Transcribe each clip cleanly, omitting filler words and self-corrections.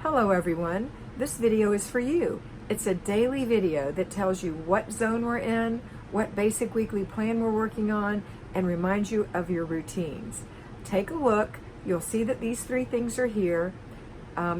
Hello everyone, this video is for you. It's a daily video that tells you what zone we're in, what basic weekly plan we're working on, and reminds you of your routines. Take a look, you'll see that these three things are here.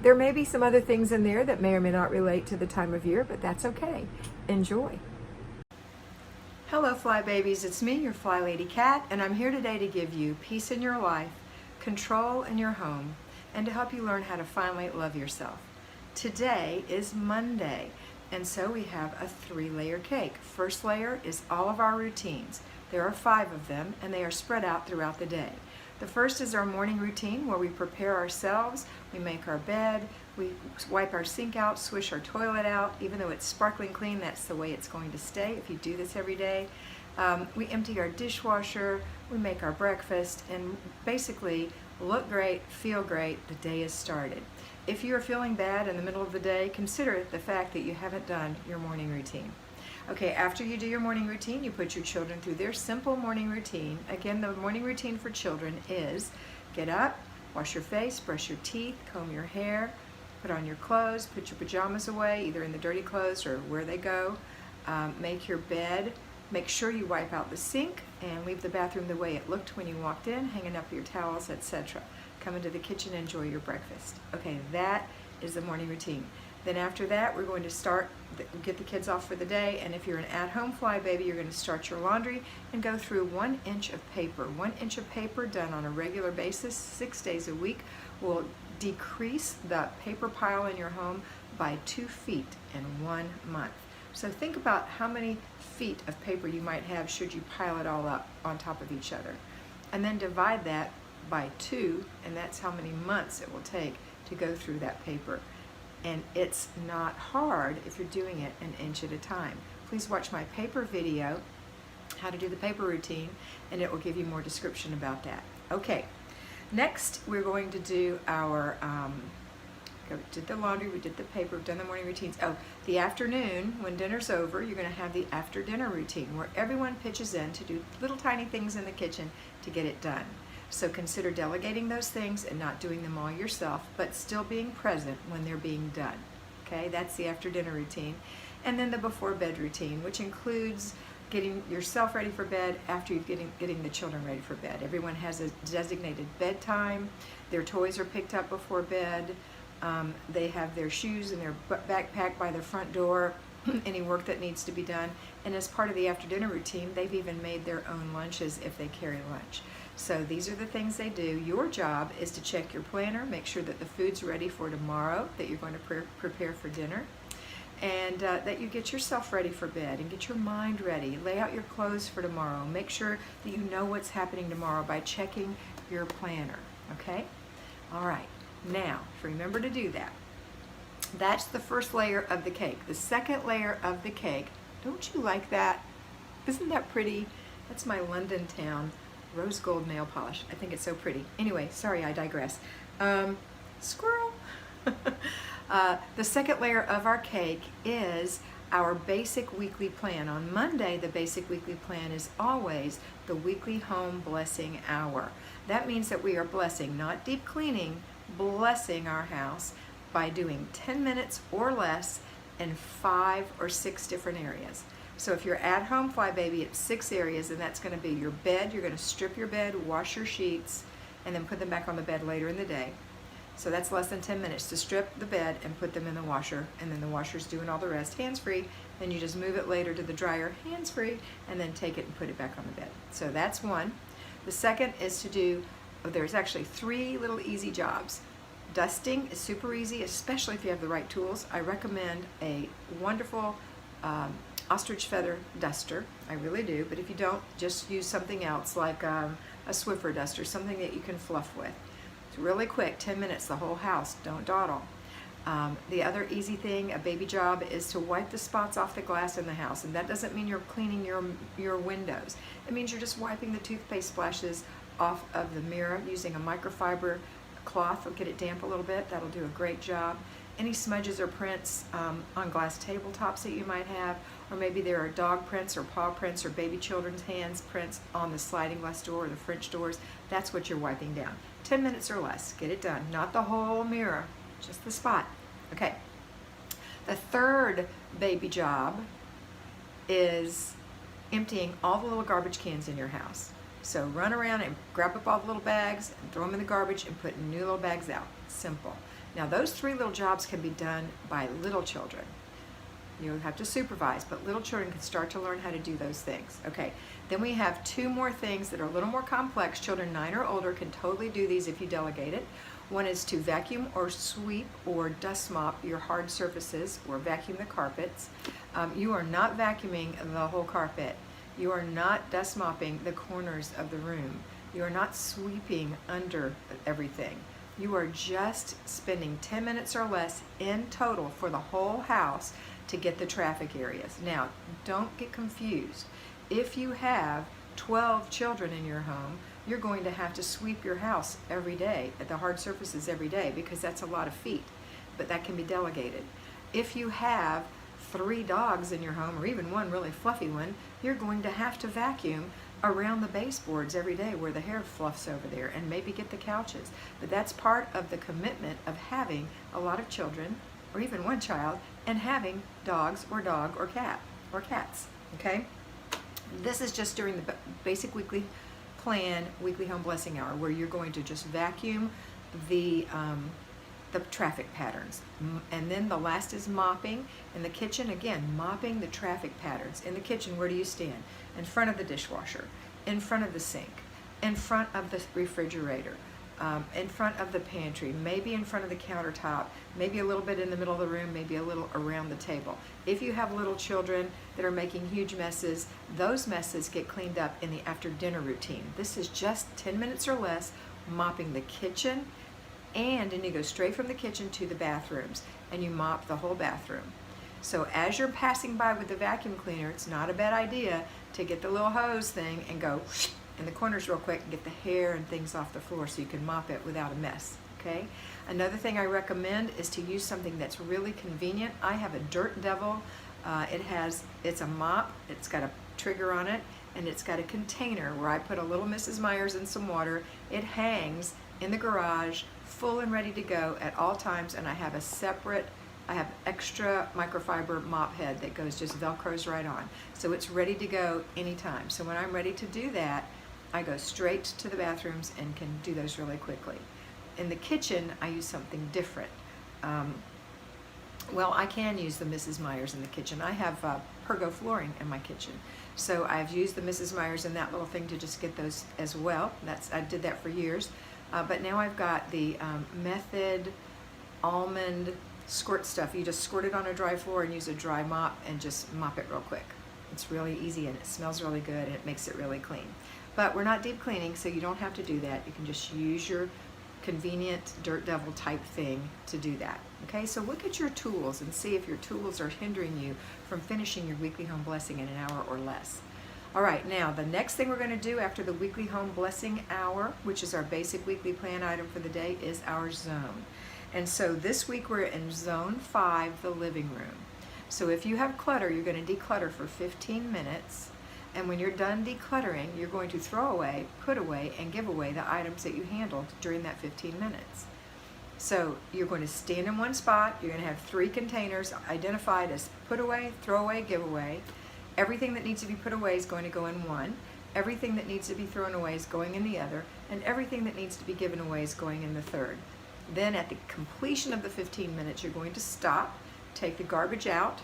There may be some other things in there that may or may not relate to the time of year, but that's okay. Enjoy. Hello Fly Babies, it's me, your Flylady Kat, and I'm here today to give you peace in your life, control in your home, and to help you learn how to finally love yourself. Today is Monday, and so we have a 3-layer cake. First layer is all of our routines. There are 5 of them, and they are spread out throughout the day. The first is our morning routine where we prepare ourselves, we make our bed, we wipe our sink out, swish our toilet out. Even though it's sparkling clean, that's the way it's going to stay if you do this every day. We empty our dishwasher, we make our breakfast, and basically look great, feel great, the day is started. If you're feeling bad in the middle of the day, consider the fact that you haven't done your morning routine. Okay, after you do your morning routine, you put your children through their simple morning routine. Again, the morning routine for children is get up, wash your face, brush your teeth, comb your hair, put on your clothes, put your pajamas away, either in the dirty clothes or where they go, make your bed, make sure you wipe out the sink and leave the bathroom the way it looked when you walked in, hanging up your towels, etc. Come into the kitchen and enjoy your breakfast. Okay, that is the morning routine. Then after that, we're going to get the kids off for the day, and if you're an at-home fly baby, you're going to start your laundry and go through 1 inch of paper. 1 inch of paper done on a regular basis, 6 days a week, will decrease the paper pile in your home by 2 feet in 1 month. So think about how many feet of paper you might have should you pile it all up on top of each other. And then divide that by 2, and that's how many months it will take to go through that paper. And it's not hard if you're doing it an inch at a time. Please watch my paper video, how to do the paper routine, and it will give you more description about that. Okay, next we're going to do our, we did the laundry, we did the paper, we've done the morning routines. Oh, the afternoon, when dinner's over, you're gonna have the after dinner routine where everyone pitches in to do little tiny things in the kitchen to get it done. So consider delegating those things and not doing them all yourself, but still being present when they're being done. Okay, that's the after dinner routine. And then the before bed routine, which includes getting yourself ready for bed after you're getting the children ready for bed. Everyone has a designated bedtime. Their toys are picked up before bed. They have their shoes and their backpack by the front door, any work that needs to be done. And as part of the after dinner routine, they've even made their own lunches if they carry lunch. So these are the things they do. Your job is to check your planner, make sure that the food's ready for tomorrow, that you're going to prepare for dinner, and that you get yourself ready for bed and get your mind ready. Lay out your clothes for tomorrow. Make sure that you know what's happening tomorrow by checking your planner, okay? All right, now, remember to do that. That's the first layer of the cake. The second layer of the cake, don't you like that? Isn't that pretty? That's my London town rose gold nail polish. I think it's so pretty. Anyway, sorry, I digress. Squirrel. The second layer of our cake is our basic weekly plan. On Monday, the basic weekly plan is always the weekly home blessing hour. That means that we are blessing, not deep cleaning, blessing our house by doing 10 minutes or less in 5 or 6 different areas. So if you're at home fly baby, it's 6 areas, and that's going to be your bed. You're going to strip your bed, wash your sheets, and then put them back on the bed later in the day. So that's less than 10 minutes to strip the bed and put them in the washer, and then the washer's doing all the rest hands-free. Then you just move it later to the dryer hands-free, and then take it and put it back on the bed. So that's one. The second is to do, there's actually 3 little easy jobs. Dusting is super easy, especially if you have the right tools. I recommend a wonderful ostrich feather duster. I really do, but if you don't, just use something else like a Swiffer duster, something that you can fluff with. It's really quick, 10 minutes, the whole house, don't dawdle. The other easy thing, a baby job, is to wipe the spots off the glass in the house, and that doesn't mean you're cleaning your windows. It means you're just wiping the toothpaste splashes off of the mirror using a microfiber cloth. Will get it damp a little bit. That'll do a great job. Any smudges or prints on glass tabletops that you might have, or maybe there are dog prints or paw prints or baby children's hands prints on the sliding glass door or the French doors, that's what you're wiping down. 10 minutes or less, get it done. Not the whole mirror, just the spot. Okay. The third baby job is emptying all the little garbage cans in your house. So run around and grab up all the little bags and throw them in the garbage and put new little bags out. Simple. Now those 3 little jobs can be done by little children. You have to supervise, but little children can start to learn how to do those things. Okay, then we have 2 more things that are a little more complex. Children 9 or older can totally do these if you delegate it. One is to vacuum or sweep or dust mop your hard surfaces or vacuum the carpets. You are not vacuuming the whole carpet. You are not dust mopping the corners of the room. You are not sweeping under everything. You are just spending 10 minutes or less in total for the whole house to get the traffic areas. Now, don't get confused. If you have 12 children in your home, you're going to have to sweep your house every day, at the hard surfaces every day, because that's a lot of feet, but that can be delegated. If you have 3 dogs in your home, or even one really fluffy one, you're going to have to vacuum around the baseboards every day where the hair fluffs over there, and maybe get the couches. But that's part of the commitment of having a lot of children, or even one child, and having dogs or dog or cat or cats. Okay, this is just during the basic weekly plan, weekly home blessing hour, where you're going to just vacuum the traffic patterns. And then the last is mopping. In the kitchen, again, mopping the traffic patterns. In the kitchen, where do you stand? In front of the dishwasher, in front of the sink, in front of the refrigerator, in front of the pantry, maybe in front of the countertop, maybe a little bit in the middle of the room, maybe a little around the table. If you have little children that are making huge messes, those messes get cleaned up in the after dinner routine. This is just 10 minutes or less, mopping the kitchen, and then you go straight from the kitchen to the bathrooms and you mop the whole bathroom. So as you're passing by with the vacuum cleaner, it's not a bad idea to get the little hose thing and go in the corners real quick and get the hair and things off the floor so you can mop it without a mess. Okay. Another thing I recommend is to use something that's really convenient. I have a Dirt Devil. It's a mop. It's got a trigger on it, and it's got a container where I put a little Mrs. Myers in some water. It hangs in the garage, full and ready to go at all times, and I have extra microfiber mop head that goes, just Velcros right on. So it's ready to go anytime. So when I'm ready to do that, I go straight to the bathrooms and can do those really quickly. In the kitchen, I use something different. Well, I can use the Mrs. Myers in the kitchen. I have Pergo flooring in my kitchen. So I've used the Mrs. Myers in that little thing to just get those as well. I did that for years. But now I've got the Method almond squirt stuff. You just squirt it on a dry floor and use a dry mop and just mop it real quick. It's really easy and it smells really good and it makes it really clean. But we're not deep cleaning, so you don't have to do that. You can just use your convenient Dirt Devil type thing to do that. Okay, so look at your tools and see if your tools are hindering you from finishing your weekly home blessing in an hour or less. All right, now the next thing we're going to do after the weekly home blessing hour, which is our basic weekly plan item for the day, is our zone. And so this week we're in zone 5, the living room. So if you have clutter, you're going to declutter for 15 minutes. And when you're done decluttering, you're going to throw away, put away, and give away the items that you handled during that 15 minutes. So you're going to stand in one spot. You're going to have 3 containers identified as put away, throw away, give away. Everything that needs to be put away is going to go in one. Everything that needs to be thrown away is going in the other. And everything that needs to be given away is going in the third. Then at the completion of the 15 minutes, you're going to stop, take the garbage out,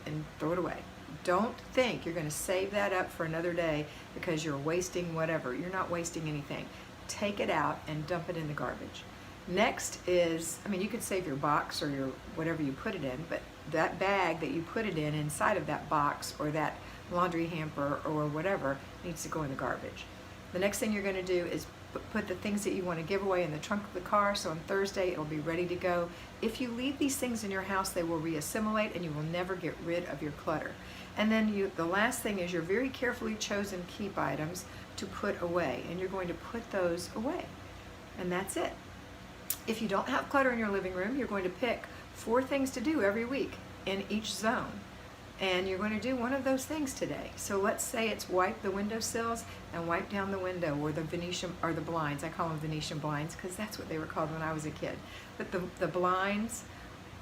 and throw it away. Don't think you're going to save that up for another day because you're wasting whatever. You're not wasting anything. Take it out and dump it in the garbage. Next is, you could save your box or your whatever you put it in, but that bag that you put it in inside of that box or that laundry hamper or whatever needs to go in the garbage. The next thing you're going to do is put the things that you want to give away in the trunk of the car, so on Thursday it'll be ready to go. If you leave these things in your house, they will reassimilate and you will never get rid of your clutter. And then the last thing is your very carefully chosen keep items to put away, and you're going to put those away. And that's it. If you don't have clutter in your living room, you're going to pick 4 things to do every week in each zone. And you're going to do one of those things today. So let's say it's wipe the windowsills and wipe down the window, or the Venetian, or the blinds. I call them Venetian blinds because that's what they were called when I was a kid. But the blinds,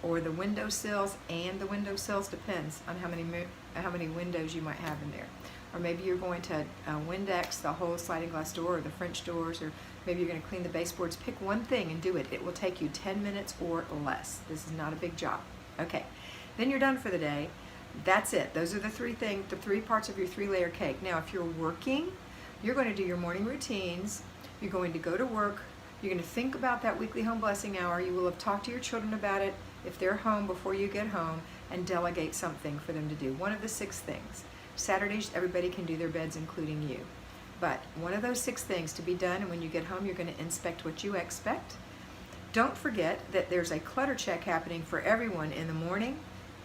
or the windowsills, and the windowsills depends on how many windows you might have in there. Or maybe you're going to Windex the whole sliding glass door or the French doors, or maybe you're going to clean the baseboards. Pick one thing and do it. It will take you 10 minutes or less. This is not a big job. Okay, then you're done for the day. That's it. Those are the three things, the three parts of your 3-layer cake. Now, if you're working, you're going to do your morning routines. You're going to go to work. You're going to think about that weekly home blessing hour. You will have talked to your children about it if they're home before you get home, and delegate something for them to do. One of the 6 things. Saturdays, everybody can do their beds, including you. But one of those 6 things to be done, and when you get home, you're going to inspect what you expect. Don't forget that there's a clutter check happening for everyone in the morning,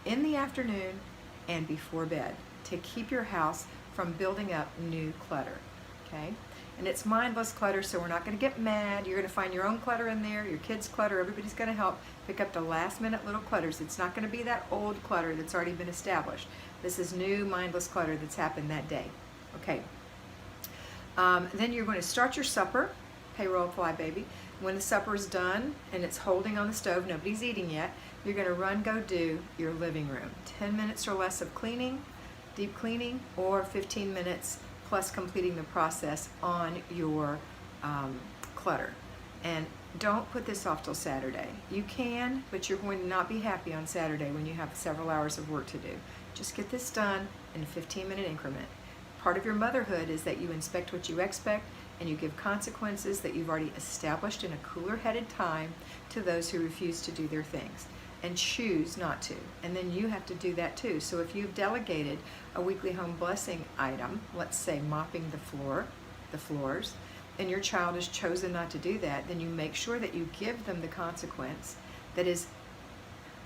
in the afternoon, and before bed, to keep your house from building up new clutter, okay? And it's mindless clutter, so we're not going to get mad. You're going to find your own clutter in there, your kids' clutter. Everybody's going to help pick up the last-minute little clutters. It's not going to be that old clutter that's already been established. This is new, mindless clutter that's happened that day, okay? Then you're going to start your supper, payroll fly baby. When the supper is done and it's holding on the stove, nobody's eating yet, you're going to go do your living room. 10 minutes or less of cleaning, deep cleaning, or 15 minutes plus completing the process on your clutter. And don't put this off till Saturday. You can, but you're going to not be happy on Saturday when you have several hours of work to do. Just get this done in a 15-minute increment. Part of your motherhood is that you inspect what you expect, and you give consequences that you've already established in a cooler-headed time to those who refuse to do their things and choose not to. And then you have to do that too. So if you've delegated a weekly home blessing item, let's say mopping the floors, and your child has chosen not to do that, then you make sure that you give them the consequence that is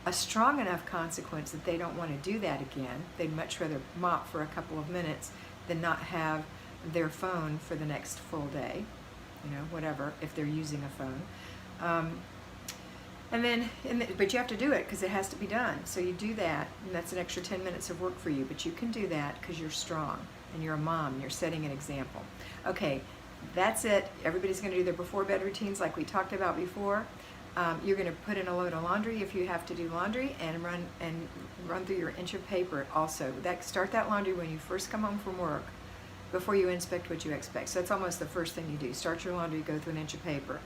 a strong enough consequence that they don't want to do that again. They'd much rather mop for a couple of minutes than not have their phone for the next full day, whatever, if they're using a phone. But you have to do it because it has to be done. So you do that, and that's an extra 10 minutes of work for you, but you can do that because you're strong and you're a mom and you're setting an example. Okay, that's it. Everybody's going to do their before bed routines like we talked about before. You're going to put in a load of laundry if you have to do laundry, and run through your inch of paper also. Start that laundry when you first come home from work, before you inspect what you expect. So that's almost the first thing you do. Start your laundry, go through an inch of paper,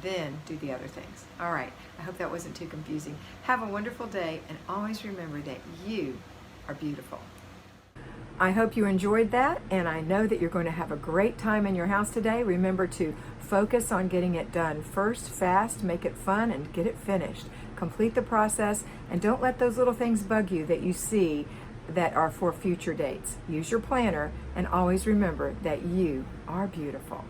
then do the other things. All right, I hope that wasn't too confusing. Have a wonderful day, and always remember that you are beautiful. I hope you enjoyed that, and I know that you're going to have a great time in your house today. Remember to focus on getting it done first, fast, make it fun, and get it finished. Complete the process, and don't let those little things bug you that you see that are for future dates. Use your planner, and always remember that you are beautiful.